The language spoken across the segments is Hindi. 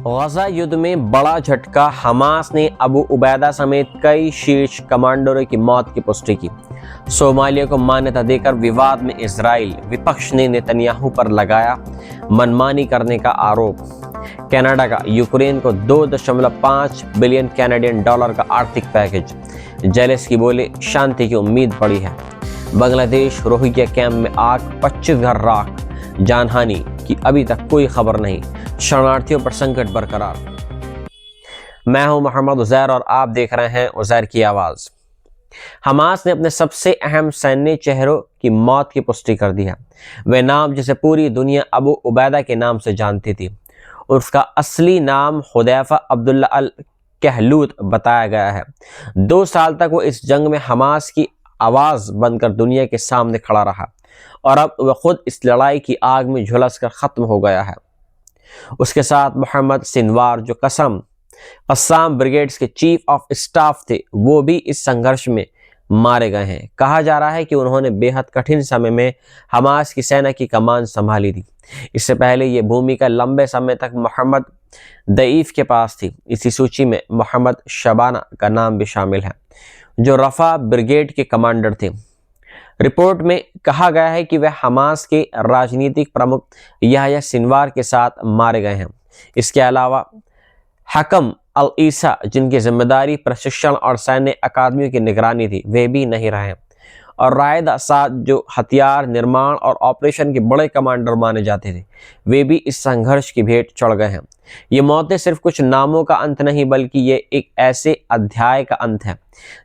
गजा युद्ध में बड़ा झटका, हमास ने अबू उबैदा समेत कई शीर्ष कमांडरों की मौत की पुष्टि की। सोमालिया को मान्यता देकर विवाद में इजराइल, विपक्ष ने नेतन्याहू पर लगाया मनमानी करने का आरोप। कनाडा का यूक्रेन को 2.5 बिलियन कैनेडियन डॉलर का आर्थिक पैकेज। जेलेंस्की बोले शांति की उम्मीद बढ़ी है। बांग्लादेश रोहिंग्या कैंप में आग, 25 घर राख, जानहानि की अभी तक कोई खबर नहीं, शरणार्थियों पर संकट बरकरार। मैं हूं मोहम्मद उजैर और आप देख रहे हैं उजैर की आवाज। हमास ने अपने सबसे अहम सैन्य चेहरों की मौत की पुष्टि कर दी है। वे नाम जिसे पूरी दुनिया अबू उबैदा के नाम से जानती थी, उसका असली नाम हुदैफा अब्दुल्ला अल कहलूत बताया गया है। 2 साल तक वो इस जंग में हमास की आवाज बनकर दुनिया के सामने खड़ा रहा और अब वह खुद इस लड़ाई की आग में झुलस कर खत्म हो गया है। उसके साथ मोहम्मद सिनवार, जो कस्साम ब्रिगेड्स के चीफ ऑफ स्टाफ थे, वो भी इस संघर्ष में मारे गए हैं। कहा जा रहा है कि उन्होंने बेहद कठिन समय में हमास की सेना की कमान संभाली थी। इससे पहले ये भूमिका लंबे समय तक मोहम्मद दईफ के पास थी। इसी सूची में मोहम्मद शबाना का नाम भी शामिल है, जो रफा ब्रिगेड के कमांडर थे। रिपोर्ट में कहा गया है कि वे हमास के राजनीतिक प्रमुख याह्या सिनवार के साथ मारे गए हैं। इसके अलावा हकम अल ईसा, जिनकी जिम्मेदारी प्रशिक्षण और सैन्य अकादमियों की निगरानी थी, वे भी नहीं रहे। और रायद असाद, जो हथियार निर्माण और ऑपरेशन के बड़े कमांडर माने जाते थे, वे भी इस संघर्ष की भेंट चढ़ गए हैं। ये मौतें सिर्फ कुछ नामों का अंत नहीं, बल्कि ये एक ऐसे अध्याय का अंत है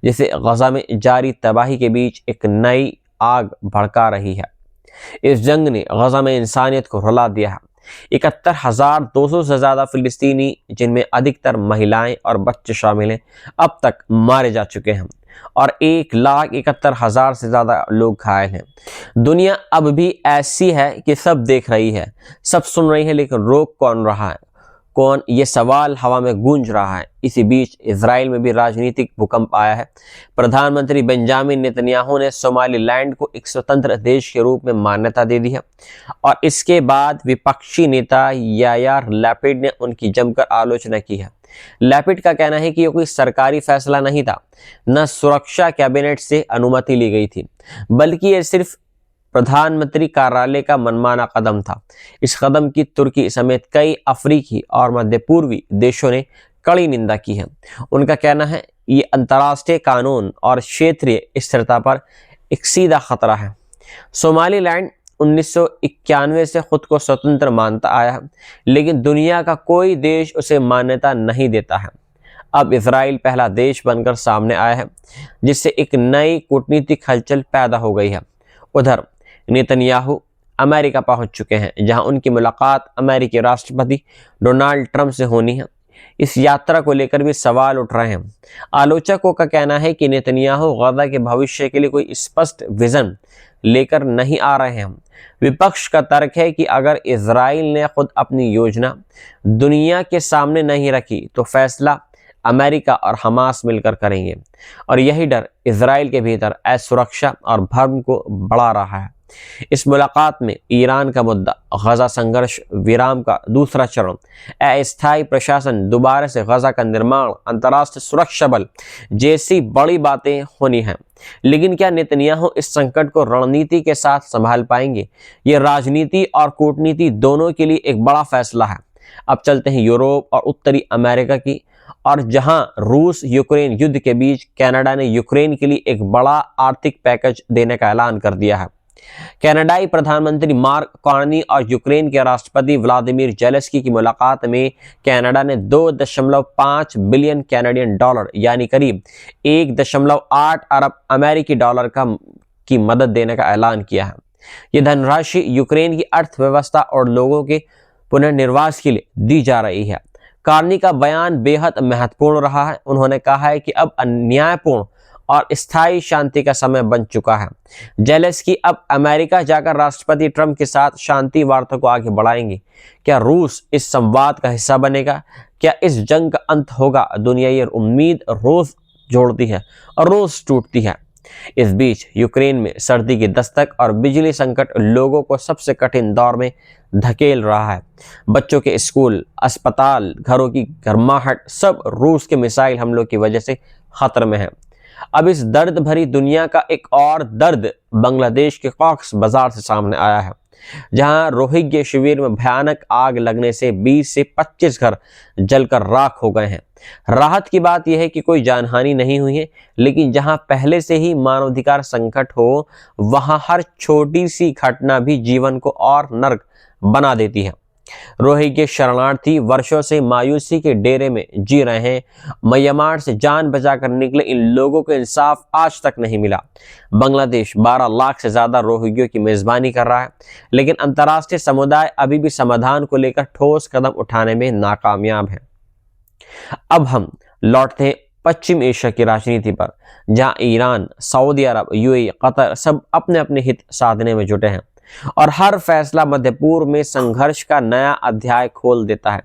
जिसे गजा में जारी तबाही के बीच एक नई आग भड़का रही है। इस जंग ने गजा में इंसानियत को रुला दिया है। 71,200 से ज्यादा फिलिस्तीनी, जिनमें अधिकतर महिलाएं और बच्चे शामिल हैं, अब तक मारे जा चुके हैं और 1,71,000 से ज्यादा लोग घायल हैं। दुनिया अब भी ऐसी है कि सब देख रही है, सब सुन रही है, लेकिन रोक कौन रहा है? कौन? ये सवाल हवा में गूंज रहा है। इसी बीच इजराइल में भी राजनीतिक भूकंप आया है। प्रधानमंत्री बेंजामिन नेतन्याहू ने सोमालीलैंड को एक स्वतंत्र देश के रूप में मान्यता दे दी है और इसके बाद विपक्षी नेता यायार लैपिड ने उनकी जमकर आलोचना की है। लैपिड का कहना है कि यह कोई सरकारी फैसला नहीं था, न सुरक्षा कैबिनेट से अनुमति ली गई थी, बल्कि यह सिर्फ प्रधानमंत्री कार्यालय का मनमाना कदम था। इस कदम की तुर्की समेत कई अफ्रीकी और मध्य पूर्वी देशों ने कड़ी निंदा की है। उनका कहना है ये अंतर्राष्ट्रीय कानून और क्षेत्रीय स्थिरता पर एक सीधा खतरा है। सोमालीलैंड 1991 से खुद को स्वतंत्र मानता आया है, लेकिन दुनिया का कोई देश उसे मान्यता नहीं देता है। अब इजराइल पहला देश बनकर सामने आया है, जिससे एक नई कूटनीतिक हलचल पैदा हो गई है। उधर नेतन्याहू अमेरिका पहुंच चुके हैं, जहां उनकी मुलाकात अमेरिकी राष्ट्रपति डोनाल्ड ट्रंप से होनी है। इस यात्रा को लेकर भी सवाल उठ रहे हैं। आलोचकों का कहना है कि नेतन्याहू गजा के भविष्य के लिए कोई स्पष्ट विजन लेकर नहीं आ रहे हैं। विपक्ष का तर्क है कि अगर इजराइल ने खुद अपनी योजना दुनिया के सामने नहीं रखी, तो फैसला अमेरिका और हमास मिलकर करेंगे और यही डर इजराइल के भीतर असुरक्षा और भ्रम को बढ़ा रहा है। इस मुलाकात में ईरान का मुद्दा, गजा संघर्ष विराम का दूसरा चरण, अस्थायी प्रशासन, दोबारा से गजा का निर्माण, अंतर्राष्ट्रीय सुरक्षा बल जैसी बड़ी बातें होनी हैं। लेकिन क्या नेतन्याहू इस संकट को रणनीति के साथ संभाल पाएंगे? ये राजनीति और कूटनीति दोनों के लिए एक बड़ा फैसला है। अब चलते हैं यूरोप और उत्तरी अमेरिका की, और जहां रूस यूक्रेन युद्ध के बीच कनाडा ने यूक्रेन के लिए एक बड़ा आर्थिक पैकेज देने का ऐलान कर दिया है। कनाडाई प्रधानमंत्री मार्क कार्नी और यूक्रेन के राष्ट्रपति व्लादिमीर जेलेंस्की की मुलाकात में कनाडा ने 2.5 बिलियन कैनेडियन डॉलर यानी करीब 1.8 अरब अमेरिकी डॉलर की मदद देने का ऐलान किया है। यह धनराशि यूक्रेन की अर्थव्यवस्था और लोगों के पुनर्निर्वास के लिए दी जा रही है। कार्नी का बयान बेहद महत्वपूर्ण रहा है। उन्होंने कहा है कि अब अन्यायपूर्ण और स्थायी शांति का समय बन चुका है। जेलेंस्की अब अमेरिका जाकर राष्ट्रपति ट्रंप के साथ शांति वार्ता को आगे बढ़ाएंगे। क्या रूस इस संवाद का हिस्सा बनेगा? क्या इस जंग का अंत होगा? दुनिया ये उम्मीद रोज जोड़ती है और रोज टूटती है। इस बीच यूक्रेन में सर्दी की दस्तक और बिजली संकट लोगों को सबसे कठिन दौर में धकेल रहा है। बच्चों के स्कूल, अस्पताल, घरों की गर्माहट सब रूस के मिसाइल हमलों की वजह से खतरे में है। अब इस दर्द भरी दुनिया का एक और दर्द बांग्लादेश के कॉक्स बाजार से सामने आया है, जहां रोहिंग्या शिविर में भयानक आग लगने से 20 से 25 घर जलकर राख हो गए हैं। राहत की बात यह है कि कोई जानहानि नहीं हुई है, लेकिन जहां पहले से ही मानवाधिकार संकट हो, वहां हर छोटी सी घटना भी जीवन को और नर्क बना देती है। रोहिंग्या शरणार्थी वर्षों से मायूसी के डेरे में जी रहे हैं। म्यांमार से जान बचाकर निकले इन लोगों को इंसाफ आज तक नहीं मिला। बांग्लादेश 12 लाख से ज्यादा रोहिंग्यों की मेजबानी कर रहा है, लेकिन अंतर्राष्ट्रीय समुदाय अभी भी समाधान को लेकर ठोस कदम उठाने में नाकामयाब है। अब हम लौटते हैं पश्चिम एशिया की राजनीति पर, जहां ईरान, सऊदी अरब, यूएई, कतर सब अपने अपने हित साधने में जुटे हैं और हर फैसला मध्य पूर्व में संघर्ष का नया अध्याय खोल देता है।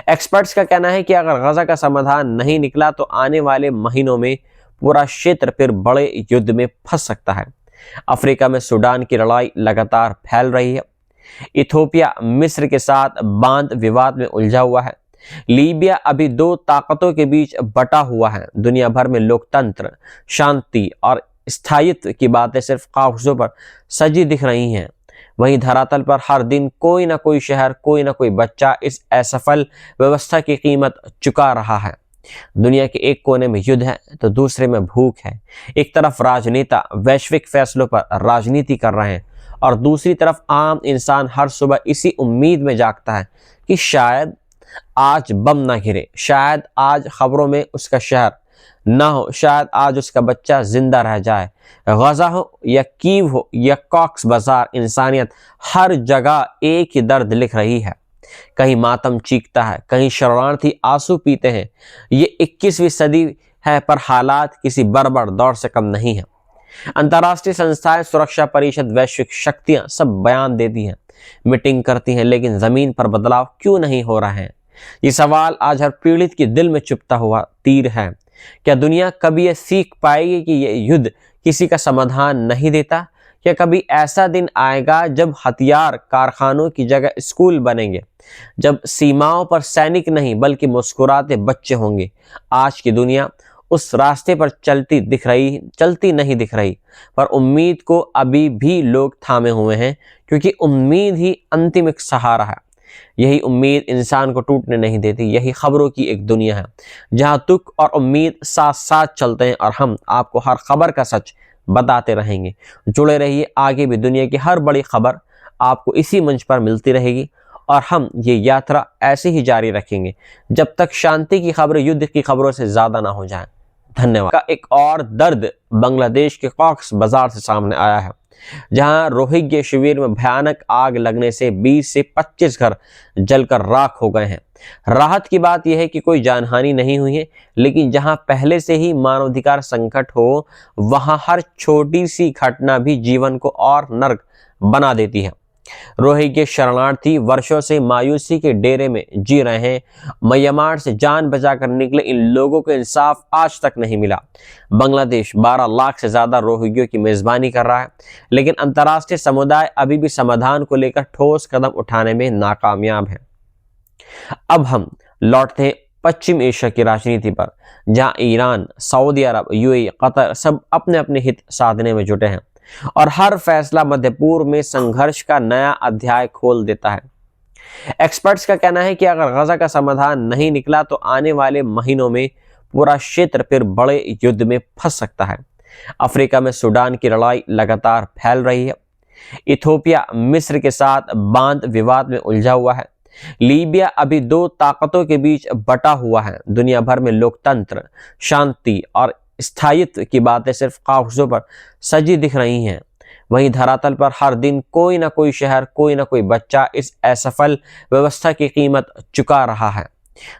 एक्सपर्ट्स का कहना है कि अगर गजा का समाधान नहीं निकला तो आने वाले महीनों में पूरा क्षेत्र फिर बड़े युद्ध में फंस सकता है। अफ्रीका में सूडान की लड़ाई लगातार फैल रही है। इथोपिया मिस्र के साथ बांध विवाद में उलझा हुआ है। लीबिया अभी दो ताकतों के बीच बटा हुआ है। दुनिया भर में लोकतंत्र, शांति और स्थायित्व की बातें सिर्फ कागजों पर सजी दिख रही हैं। वहीं धरातल पर हर दिन कोई ना कोई शहर, कोई ना कोई बच्चा इस असफल व्यवस्था की कीमत चुका रहा है। दुनिया के एक कोने में युद्ध है तो दूसरे में भूख है। एक तरफ राजनेता वैश्विक फैसलों पर राजनीति कर रहे हैं और दूसरी तरफ आम इंसान हर सुबह इसी उम्मीद में जागता है कि शायद आज बम ना गिरे, शायद आज खबरों में उसका शहर ना हो, शायद आज उसका बच्चा जिंदा रह जाए। गजा हो या कीव हो या कॉक्स बाजार, इंसानियत हर जगह एक ही दर्द लिख रही है। कहीं मातम चीखता है, कहीं शरणार्थी आंसू पीते हैं। ये 21वीं सदी है, पर हालात किसी बर्बर दौर से कम नहीं है। अंतर्राष्ट्रीय संस्थाएं, सुरक्षा परिषद, वैश्विक शक्तियां सब बयान देती हैं, मीटिंग करती हैं, लेकिन जमीन पर बदलाव क्यों नहीं हो रहे हैं? ये सवाल आज हर पीड़ित के दिल में चुभता हुआ तीर है। क्या दुनिया कभी यह सीख पाएगी कि यह युद्ध किसी का समाधान नहीं देता? क्या कभी ऐसा दिन आएगा जब हथियार कारखानों की जगह स्कूल बनेंगे, जब सीमाओं पर सैनिक नहीं बल्कि मुस्कुराते बच्चे होंगे? आज की दुनिया उस रास्ते पर चलती नहीं दिख रही, पर उम्मीद को अभी भी लोग थामे हुए हैं, क्योंकि उम्मीद ही अंतिम एक सहारा है। यही उम्मीद इंसान को टूटने नहीं देती। यही खबरों की एक दुनिया है जहां दुख और उम्मीद साथ साथ चलते हैं, और हम आपको हर खबर का सच बताते रहेंगे। जुड़े रहिए, आगे भी दुनिया की हर बड़ी खबर आपको इसी मंच पर मिलती रहेगी और हम ये यात्रा ऐसे ही जारी रखेंगे जब तक शांति की खबरें युद्ध की खबरों से ज्यादा ना हो जाएं। धन्यवाद। का एक और दर्द बांग्लादेश के कॉक्स बाजार से सामने आया है, जहां रोहिंग्या शिविर में भयानक आग लगने से 20 से 25 घर जलकर राख हो गए हैं। राहत की बात यह है कि कोई जानहानि नहीं हुई है, लेकिन जहां पहले से ही मानवाधिकार संकट हो, वहां हर छोटी सी घटना भी जीवन को और नर्क बना देती है। रोहिंग्या शरणार्थी वर्षों से मायूसी के डेरे में जी रहे हैं। म्यांमार से जान बचाकर निकले इन लोगों को इंसाफ आज तक नहीं मिला। बांग्लादेश 12 लाख से ज्यादा रोहिंग्यों की मेजबानी कर रहा है, लेकिन अंतर्राष्ट्रीय समुदाय अभी भी समाधान को लेकर ठोस कदम उठाने में नाकामयाब है। अब हम लौटते हैं पश्चिम एशिया की राजनीति पर, जहां ईरान, सऊदी अरब, यूएई, कतर सब अपने अपने हित साधने में जुटे हैं और हर फैसला मध्य पूर्व में संघर्ष का नया अध्याय खोल देता है। एक्सपर्ट्स का कहना है कि अगर गजा का समाधान नहीं निकला तो आने वाले महीनों में पूरा क्षेत्र फिर बड़े युद्ध में फंस सकता है। अफ्रीका में सूडान की लड़ाई लगातार फैल रही है। इथोपिया मिस्र के साथ बांध विवाद में उलझा हुआ है। लीबिया अभी दो ताकतों के बीच बटा हुआ है। दुनिया भर में लोकतंत्र, शांति और स्थायित्व की बातें सिर्फ कागजों पर सजी दिख रही हैं। वहीं धरातल पर हर दिन कोई ना कोई शहर, कोई ना कोई बच्चा इस असफल व्यवस्था की कीमत चुका रहा है।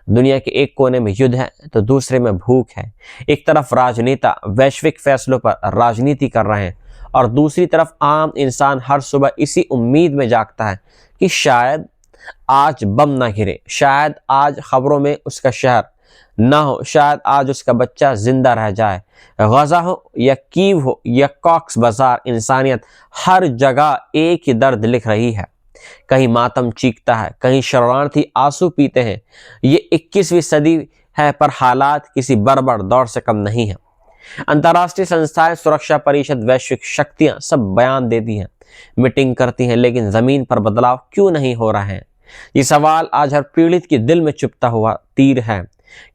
दुनिया के एक कोने में युद्ध है तो दूसरे में भूख है। एक तरफ राजनेता वैश्विक फैसलों पर राजनीति कर रहे हैं और दूसरी तरफ आम इंसान हर सुबह इसी उम्मीद में जागता है कि शायद आज बम ना गिरे, शायद आज खबरों में उसका शहर ना हो, शायद आज उसका बच्चा जिंदा रह जाए। गजा हो या कीव हो या कॉक्स बाजार, इंसानियत हर जगह एक ही दर्द लिख रही है। कहीं मातम चीखता है, कहीं शरणार्थी आंसू पीते हैं। ये 21वीं सदी है, पर हालात किसी बर्बर दौर से कम नहीं है। अंतर्राष्ट्रीय संस्थाएं, सुरक्षा परिषद, वैश्विक शक्तियां सब बयान देती हैं, मीटिंग करती हैं, लेकिन जमीन पर बदलाव क्यों नहीं हो रहे हैं? ये सवाल आज हर पीड़ित के दिल में चुभता हुआ तीर है।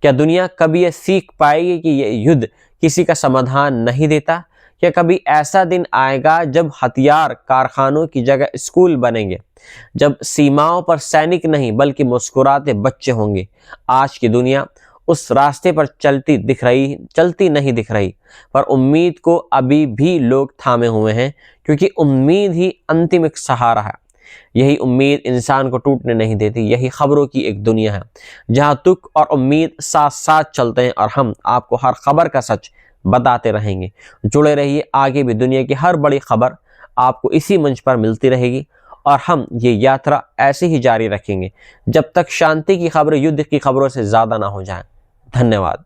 क्या दुनिया कभी यह सीख पाएगी कि यह युद्ध किसी का समाधान नहीं देता? क्या कभी ऐसा दिन आएगा जब हथियार कारखानों की जगह स्कूल बनेंगे, जब सीमाओं पर सैनिक नहीं बल्कि मुस्कुराते बच्चे होंगे? आज की दुनिया उस रास्ते पर चलती नहीं दिख रही, पर उम्मीद को अभी भी लोग थामे हुए हैं, क्योंकि उम्मीद ही अंतिम एक सहारा है। यही उम्मीद इंसान को टूटने नहीं देती। यही खबरों की एक दुनिया है जहां तुक और उम्मीद साथ साथ चलते हैं, और हम आपको हर खबर का सच बताते रहेंगे। जुड़े रहिए, आगे भी दुनिया की हर बड़ी खबर आपको इसी मंच पर मिलती रहेगी, और हम ये यात्रा ऐसे ही जारी रखेंगे जब तक शांति की खबरें युद्ध की खबरों से ज्यादा ना हो जाए। धन्यवाद।